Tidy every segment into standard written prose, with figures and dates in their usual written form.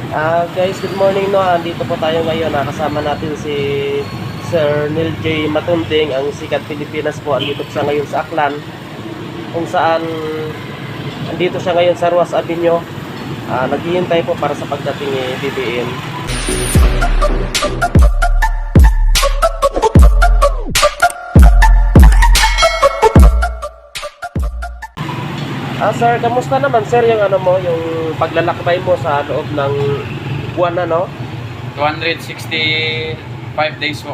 Guys, good morning no. Andito po tayo ngayon. Nakasama natin si Sir Neil J. Matunding, ang sikat Pilipinas po. Andito siya ngayon sa Aklan, kung saan andito siya ngayon sa Ruas Avenue. Naghihintay po para sa pagdating ni BBM. Sir, kamusta naman sir yung yung paglalakbay mo sa loob ng buwan 265 days po.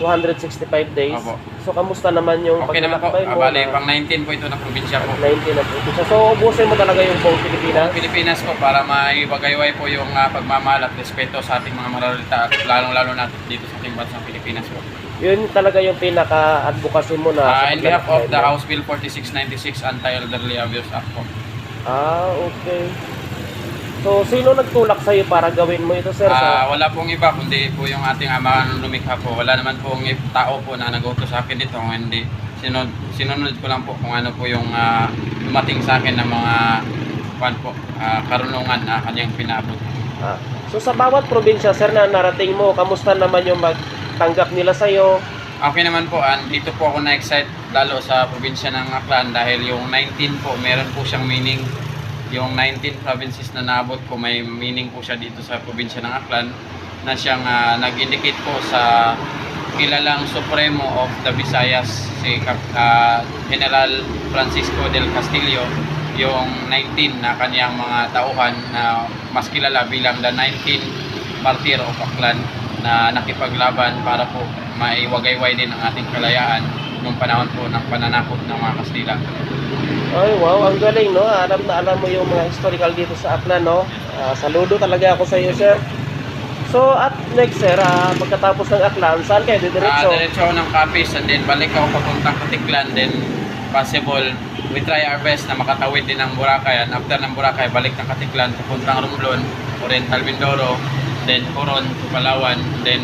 265 days. Opo. So kamusta naman yung Okay naman po. paglalakbay mo? Bali, pang 19 po ito na probinsya po. 19 na po. So ubusin mo talaga yung buong Pilipinas? Pilipinas po para maibagayway po yung pagmamahal at respeto sa ating mga mararita at lalong-lalo na dito sa ating bansang Pilipinas po. Yun talaga yung pinaka-advocacy mo na sa In behalf of the mo. House Bill 4696 Anti-Elderly Abuse Act po. Okay. So sino nagtulak sa'yo para gawin mo ito sir? Wala pong iba kundi po yung ating ama nung lumikha po. Wala naman pong tao po na nag-utos sa akin dito. Hindi sinunod ko lang po kung ano po yung dumating sa akin ng mga karunungan na kanyang pinabot. So sa bawat probinsya sir na narating mo, kamusta naman yung magtanggap nila sa'yo? Okay naman po, dito po ako na-excite lalo sa probinsya ng Aklan dahil yung 19 po, meron po siyang meaning. Yung 19 provinces na naabot ko, may meaning po siya dito sa probinsya ng Aklan na siyang nag-indicate po sa kilalang Supremo of the Visayas, si General Francisco del Castillo, yung 19 na kaniyang mga tauhan na mas kilala bilang the 19 Martir of Aklan na nakipaglaban para po maiwagayway din ang ating kalayaan nung panahon po ng pananakop ng mga Kastila. Ay wow, ang galing no. Alam na alam mo yung mga historical dito sa Aklan no. Saludo talaga ako sa iyo sir. So at next sir, pagkatapos ng Aklan, saan kayo didiretso? Diretso ako ng Capiz and then balik ako papuntang Katiklan, then possible we try our best na makatawid din ng Boracay, and after ng Boracay balik ng Katiklan papuntang Romblon, Oriental Mindoro, then Coron to Palawan, then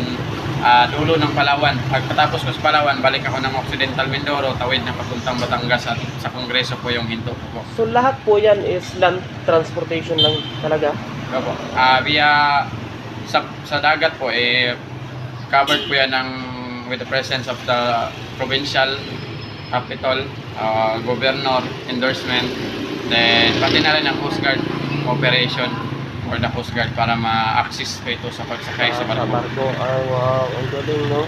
dulo ng Palawan. Pagkatapos ko sa Palawan, balik ako ng Occidental Mindoro, tawid na papuntang Batangas at sa Kongreso po yung hinto po. So lahat po yan is land transportation lang talaga? Opo. Via sa dagat po, covered po yan with the presence of the provincial capital, governor, endorsement, then pati na rin ang Coast Guard operation or the Coast Guard para ma-access ko ito sa pagsakay sa barko. Wow, ang galing no.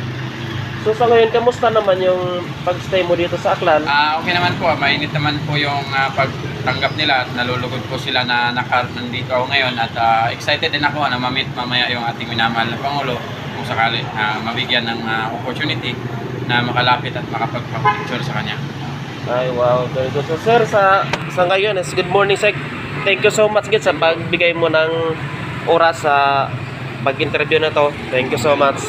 So sa ngayon, kamusta naman yung pag-stay mo dito sa Aklan? Okay naman po, mainit naman po yung pagtanggap nila at nalulugod po sila na nandito ako ngayon at excited din ako na ma-meet mamaya yung ating minamahal na Pangulo kung sakali mabigyan ng opportunity na makalapit at makapagpapicture sa kanya. Ay wow, very good. So sir, sa ngayon is good morning sir. Thank you so much sa pagbigay mo ng oras sa pag-interview na to. Thank you so much.